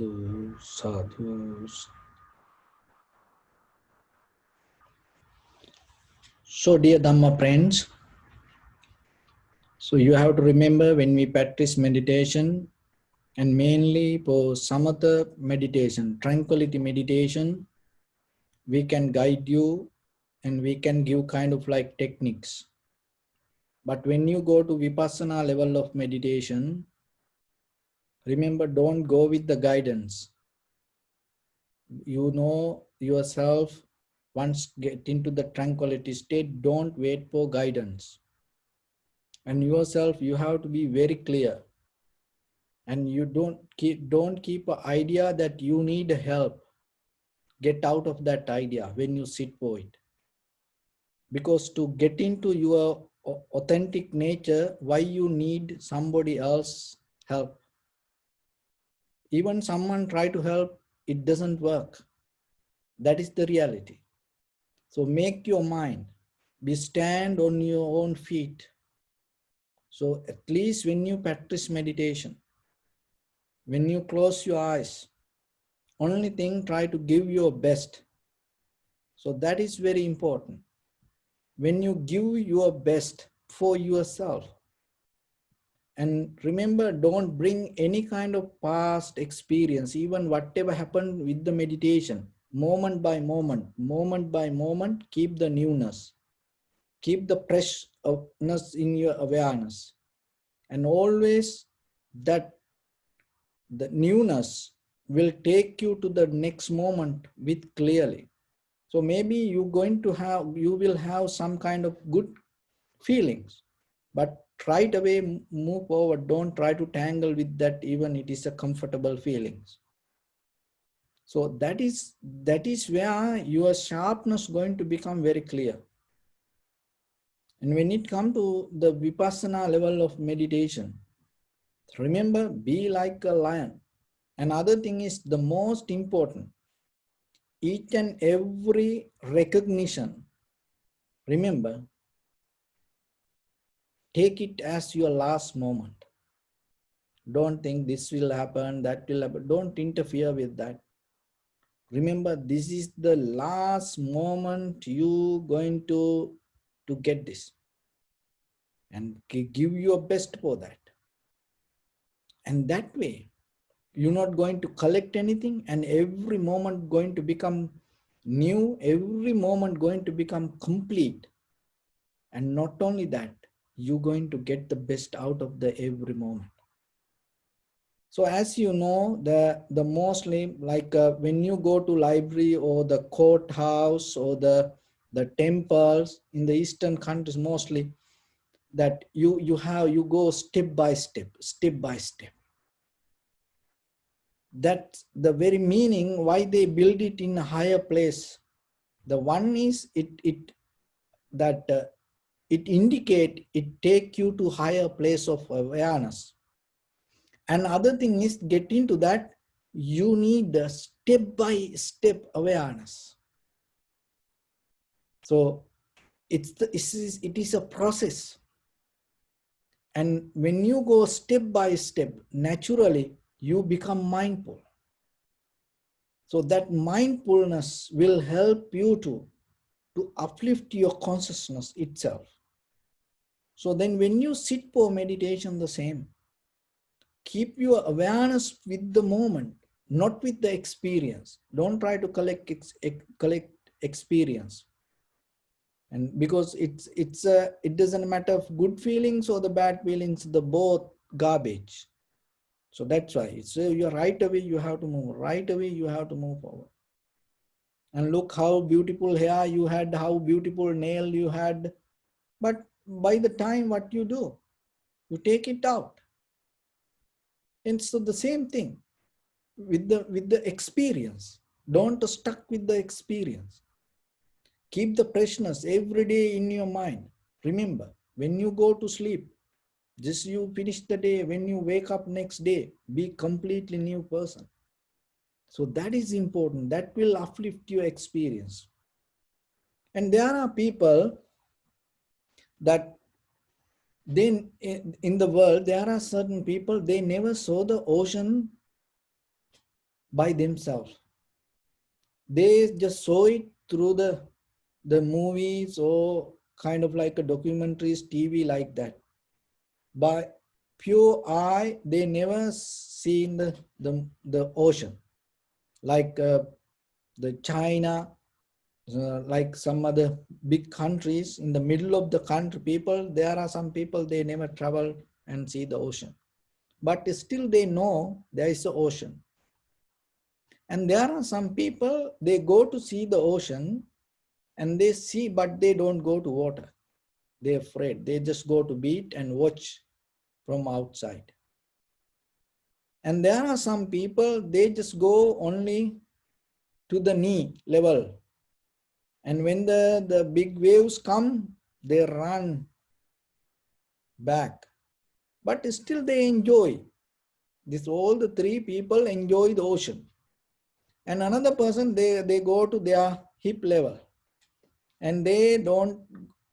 Sadhu, sadhu. So, dear Dhamma friends, so you have to remember when we practice meditation, and mainly for samatha meditation, tranquility meditation, we can guide you and we can give kind of like techniques. But when you go to vipassana level of meditation, remember, don't go with the guidance. You know yourself. Once get into the tranquility state, don't wait for guidance. And yourself, you have to be very clear. And you don't keep an idea that you need help. Get out of that idea when you sit for it. Because to get into your authentic nature, why you need somebody else help? Even someone try to help, it doesn't work. That is the reality. So make your mind, be stand on your own feet. So at least when you practice meditation, when you close your eyes, only thing, try to give your best. So that is very important. When you give your best for yourself, and remember, don't bring any kind of past experience, even whatever happened with the meditation, moment by moment, keep the newness, keep the freshness in your awareness. And always that the newness will take you to the next moment with clearly. So maybe you will have some kind of good feelings, but right away move forward. Don't try to tangle with that, even it is a comfortable feelings. So that is where your sharpness going to become very clear. And when it comes to the vipassana level of meditation, remember, be like a lion. Another thing is the most important, each and every recognition, remember, take it as your last moment. Don't think this will happen, that will happen. Don't interfere with that. Remember, this is the last moment you going to get this. And give your best for that. And that way, you're not going to collect anything, and every moment going to become new, every moment going to become complete. And not only that, you're going to get the best out of the every moment. So as you know, the mostly like when you go to library or the courthouse or the temples in the Eastern countries, mostly that you go step by step. That's the very meaning why they build it in a higher place. The one is it indicate, it take you to higher place of awareness. And other thing is, get into that, you need the step by step awareness. So it is a process. And when you go step by step, naturally you become mindful. So that mindfulness will help you to uplift your consciousness itself. So then when you sit for meditation, the same. Keep your awareness with the moment, not with the experience. Don't try to collect experience. And because it doesn't matter if good feelings or the bad feelings, the both garbage. So that's why you're right away, you have to move. Right away, you have to move forward. And look how beautiful hair you had, how beautiful nail you had. But by the time what you do, you take it out. And so the same thing with the experience. Don't stuck with the experience. Keep the freshness every day in your mind. Remember, when you go to sleep, just you finish the day, when you wake up next day, be completely new person. So that is important. That will uplift your experience. And there are people that then in the world, there are certain people, they never saw the ocean by themselves. They just saw it through the movies or kind of like a documentaries, TV like that. By pure eye, they never seen the ocean. Like the China, like some other big countries in the middle of the country, people, there are some people, they never travel and see the ocean. But still they know there is an ocean. And there are some people, they go to see the ocean and they see, but they don't go to water. They're afraid. They just go to beach and watch from outside. And there are some people, they just go only to the knee level. And when the big waves come, they run back. But still they enjoy. This all the three people enjoy the ocean. And another person, they go to their hip level. And they don't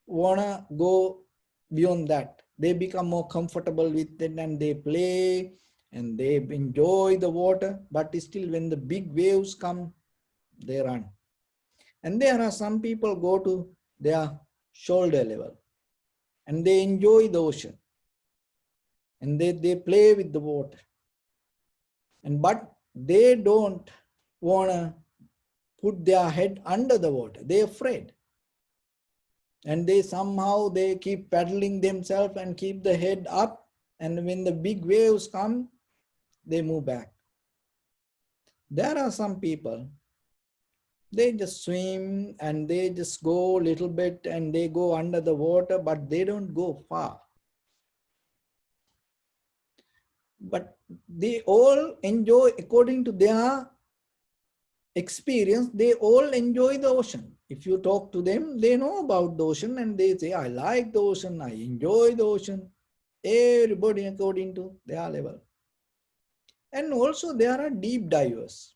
want to go beyond that. They become more comfortable with it and they play and they enjoy the water. But still when the big waves come, they run. And there are some people go to their shoulder level and they enjoy the ocean and they play with the water. And but they don't want to put their head under the water. They're afraid. And they somehow they keep paddling themselves and keep the head up. And when the big waves come, they move back. There are some people, they just swim and they just go a little bit and they go under the water, but they don't go far. But they all enjoy, according to their experience, they all enjoy the ocean. If you talk to them, they know about the ocean and they say, I like the ocean, I enjoy the ocean. Everybody according to their level. And also there are deep divers.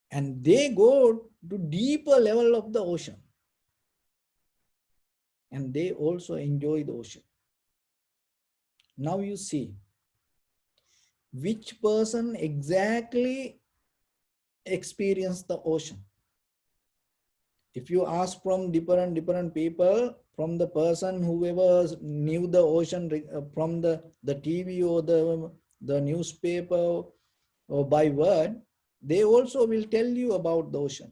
And they go to deeper level of the ocean. And they also enjoy the ocean. Now you see, which person exactly experienced the ocean? If you ask from different people, from the person whoever knew the ocean from the TV or the newspaper or by word, they also will tell you about the ocean.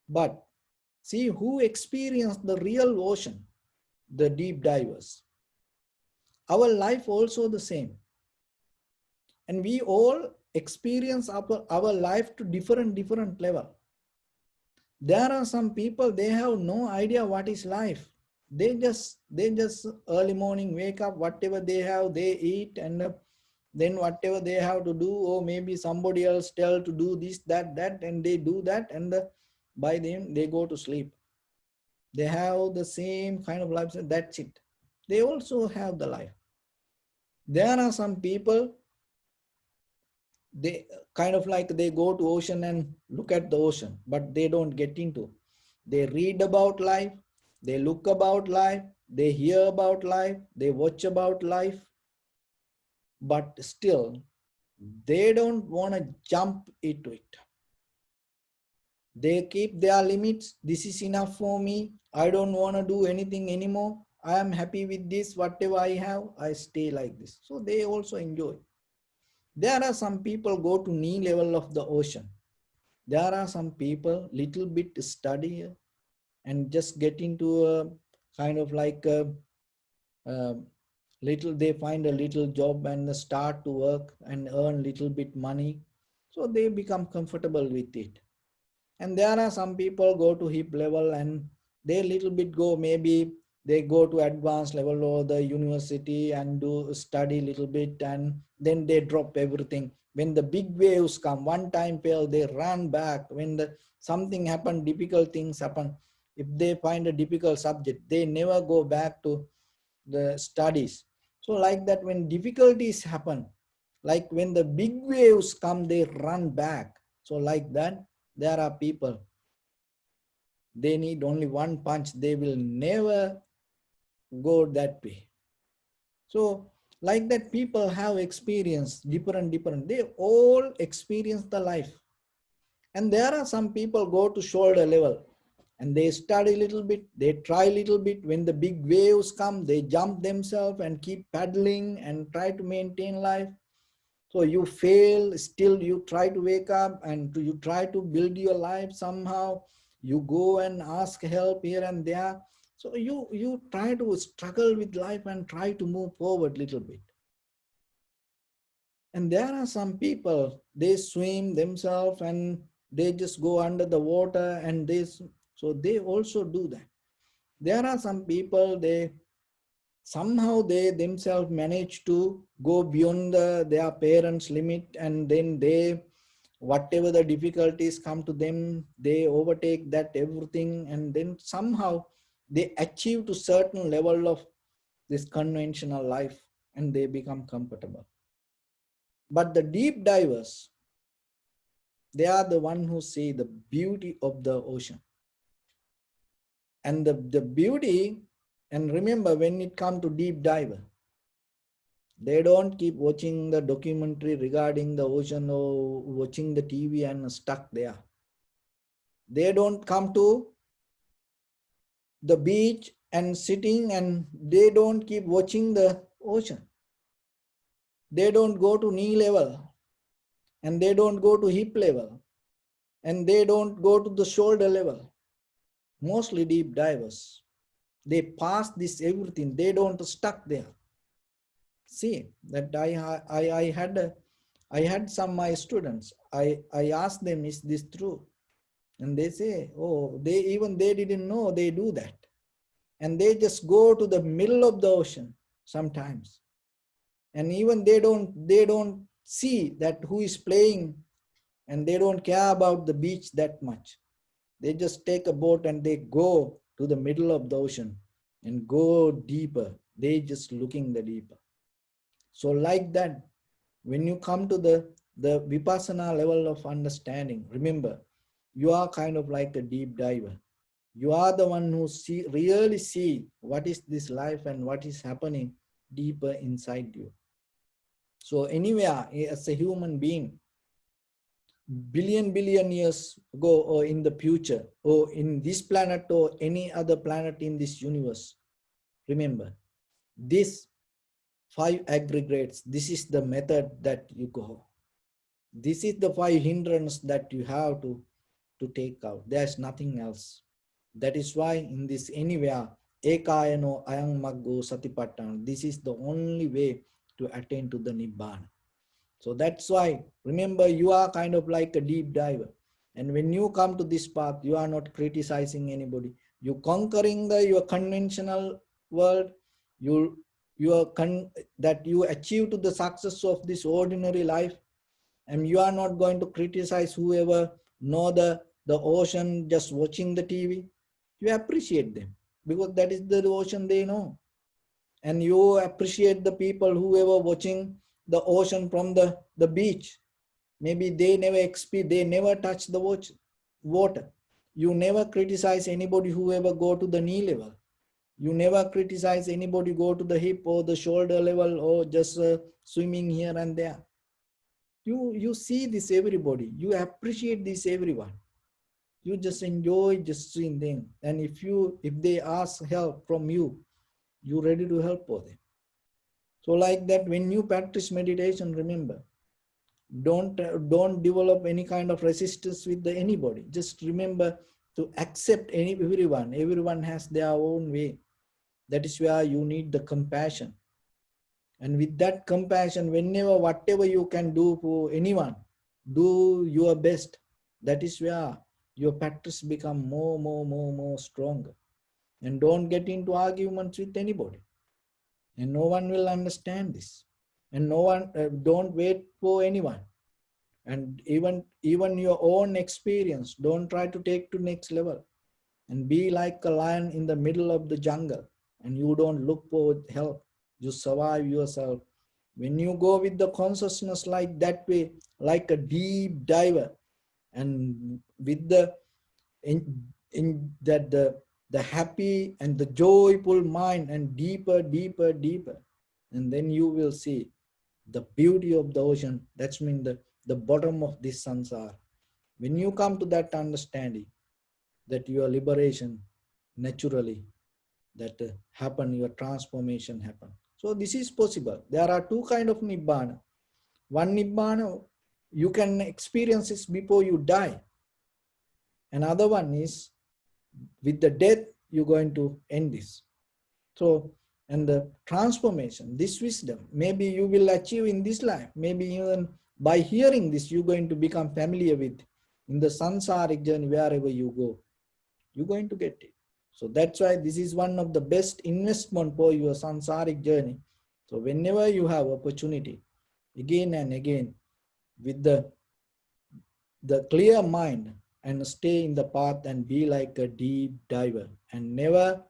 But see who experienced the real ocean, the deep divers. Our life also the same. And we all experience our life to different level. There are some people, they have no idea what is life. They just early morning wake up, whatever they have, they eat, and then whatever they have to do, or maybe somebody else tell to do this, that, and they do that, and by them they go to sleep. They have the same kind of life, that's it. They also have the life. There are some people, they kind of like they go to ocean and look at the ocean, but they don't get into. They read about life, they look about life, they hear about life, they watch about life, but still they don't want to jump into it. They keep their limits. This is enough for me. I don't want to do anything anymore. I am happy with this, whatever I have, I stay like this. So they also enjoy. There are some people go to knee level of the ocean. There are some people little bit study and just get into a kind of like a little, they find a little job and start to work and earn little bit money. So they become comfortable with it. And there are some people go to hip level and they little bit go, maybe they go to advanced level or the university and do study little bit, and then they drop everything. When the big waves come, one time fail, they run back. When the something happen, difficult things happen, if they find a difficult subject, they never go back to the studies. So like that, when difficulties happen, like when the big waves come, they run back. So like that, there are people, they need only one punch, they will never go that way. So Like that, people have experienced different. They all experience the life. And there are some people go to shoulder level and they study a little bit, they try a little bit. When the big waves come, they jump themselves and keep paddling and try to maintain life. So you fail, still you try to wake up and you try to build your life somehow. You go and ask help here and there. So you try to struggle with life and try to move forward a little bit. And there are some people, they swim themselves and they just go under the water and so they also do that. There are some people, they somehow they themselves manage to go beyond their parents' limit, and then they, whatever the difficulties come to them, they overtake that everything, and then somehow they achieve to certain level of this conventional life and they become comfortable. But the deep divers, they are the one who see the beauty of the ocean. And the beauty, and remember, when it comes to deep diver, they don't keep watching the documentary regarding the ocean or watching the TV and stuck there. They don't come to the beach and sitting and they don't keep watching the ocean. They don't go to knee level and they don't go to hip level and they don't go to the shoulder level. Mostly deep divers, they pass this everything, they don't stuck there. See that I had some my students, I asked them, is this true? And they say, oh, they didn't know they do that. And they just go to the middle of the ocean sometimes. And even they don't see that who is playing, and they don't care about the beach that much. They just take a boat and they go to the middle of the ocean and go deeper. They just looking the deeper. So like that, when you come to the vipassana level of understanding, remember, you are kind of like a deep diver. You are the one who really see what is this life and what is happening deeper inside you. So anywhere as a human being, billion years ago or in the future or in this planet or any other planet in this universe, remember, this 5 aggregates, this is the method that you go. This is the 5 hindrances that you have to take out. There's nothing else. That is why in this anywhere, ekayano ayang maggo satipatthana, this is the only way to attain to the Nibbana. So that's why, remember, you are kind of like a deep diver. And when you come to this path, you are not criticizing anybody. You conquering your conventional world. That you achieve to the success of this ordinary life. And you are not going to criticize whoever know the ocean just watching the TV. You appreciate them because that is the ocean they know. And you appreciate the people whoever watching the ocean from the beach. Maybe they never touch the water. You never criticize anybody whoever go to the knee level. You never criticize anybody go to the hip or the shoulder level or just swimming here and there. You see this everybody. You appreciate this everyone. You just enjoy just seeing them. And if they ask help from you, you're ready to help for them. So like that, when you practice meditation, remember, don't develop any kind of resistance with anybody. Just remember to accept everyone. Everyone has their own way. That is where you need the compassion. And with that compassion, whatever you can do for anyone, do your best. That is where your practice become more stronger. And don't get into arguments with anybody. And no one will understand this. And no one, don't wait for anyone. And even your own experience, don't try to take to next level. And be like a lion in the middle of the jungle. And you don't look for help. You survive yourself. When you go with the consciousness like that way, like a deep diver, and with in that the happy and the joyful mind, and deeper, and then you will see the beauty of the ocean. That's mean the bottom of this sansara. When you come to that understanding that your liberation naturally that happen, your transformation happen. So this is possible. There are two kind of nibbana. One nibbana you can experience this before you die. Another one is with the death you're going to end this. So, and the transformation, this wisdom, maybe you will achieve in this life. Maybe even by hearing this, you're going to become familiar with in the sansaric journey, wherever you go, you're going to get it. So that's why this is one of the best investment for your sansaric journey. So whenever you have opportunity, again and again, with the clear mind, and stay in the path and be like a deep diver and never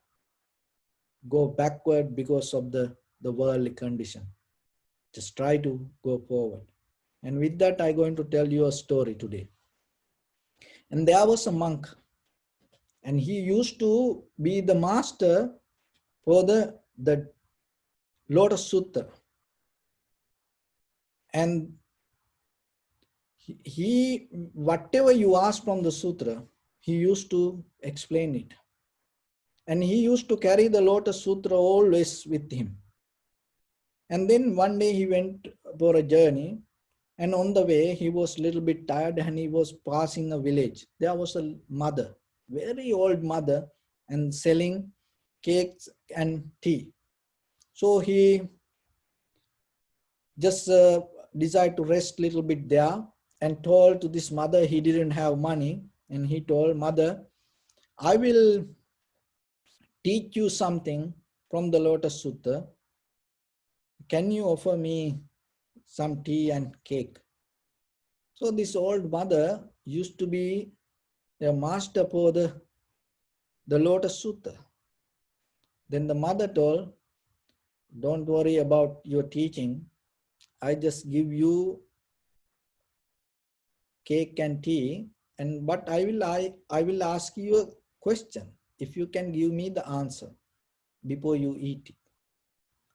go backward because of the worldly condition. Just try to go forward. And with that, I'm going to tell you a story today. And there was a monk, and he used to be the master for the Lotus Sutra. And he, whatever you ask from the sutra, he used to explain it. And he used to carry the Lotus Sutra always with him. And then one day he went for a journey, and on the way he was a little bit tired, and he was passing a village. There was a mother, very old mother, and selling cakes and tea. So he just decided to rest a little bit there, and told to this mother he didn't have money. And he told, "Mother, I will teach you something from the Lotus Sutra. Can you offer me some tea and cake?" So this old mother used to be a master for the Lotus Sutra. Then the mother told, "Don't worry about your teaching. I just give you cake and tea, and but I will ask you a question. If you can give me the answer before you eat it."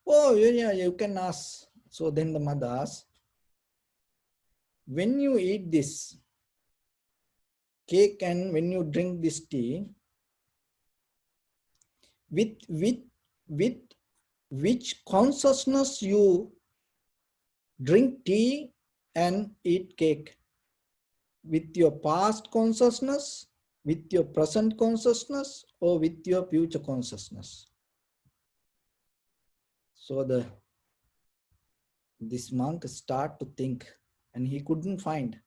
"Oh, yeah, you can ask." So then the mother asked, "When you eat this cake and when you drink this tea, with with which consciousness you drink tea and eat cake? With your past consciousness, with your present consciousness, or with your future consciousness?" So this monk start to think, and he couldn't find.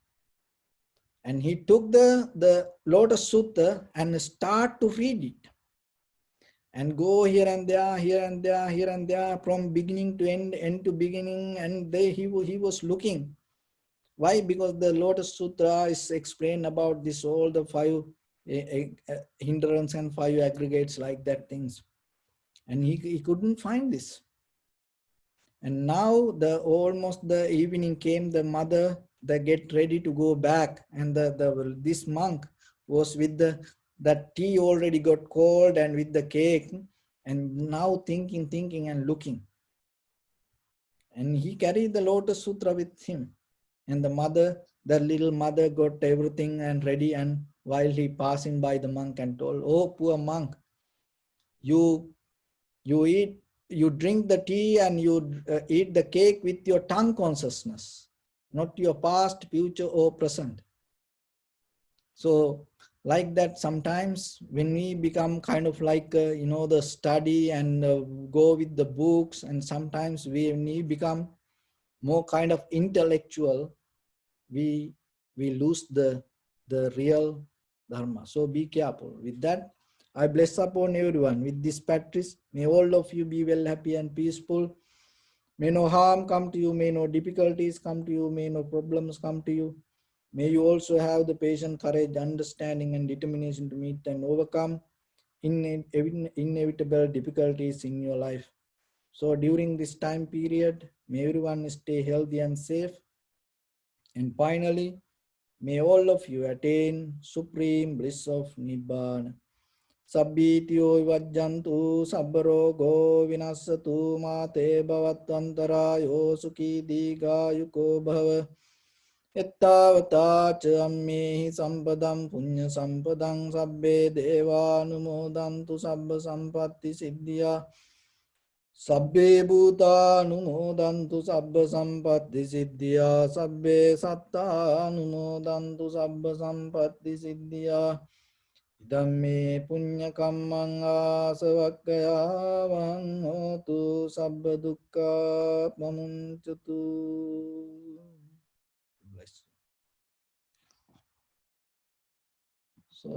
And he took the Lotus Sutta and start to read it, and go here and there, here and there, here and there, from beginning to end, end to beginning. And he was looking. Why? Because the Lotus Sutra is explained about this, all the five hindrance and five aggregates, like that things. And he couldn't find this. And now almost the evening came, the mother, they get ready to go back, and this monk was with that tea already got cold, and with the cake, and now thinking and looking. And he carried the Lotus Sutra with him. And the little mother got everything and ready, and while he passing by the monk and told, "Oh, poor monk, you you drink the tea and you eat the cake with your tongue consciousness, not your past, future, or present." So like that, sometimes when we become kind of like the study and go with the books, and sometimes when we become more kind of intellectual, we lose the real dharma. So be careful with that. I bless upon everyone with this practice. May all of you be well, happy, and peaceful. May no harm come to you. May no difficulties come to you. May no problems come to you. May you also have the patience, courage, understanding, and determination to meet and overcome inevitable difficulties in your life. So during this time period, may everyone stay healthy and safe. And finally, may all of you attain supreme bliss of Nibbana. Sabbitiyo vajjantu sabbarogo vinassatu mate bhavatvantarayo sukhi digayuko bhava Ettavataca ammehi sampadam punya sampadam sabbe devanumodantu sabba sampatti siddhya Sabbe bhutanumodantu sabba sampatti siddhya Sabbe sattanumodantu sabba sampatti siddhya Idamme punya kammang asavakkayāvaṁ hotu sabba dukkha pamuncatu. Bless. So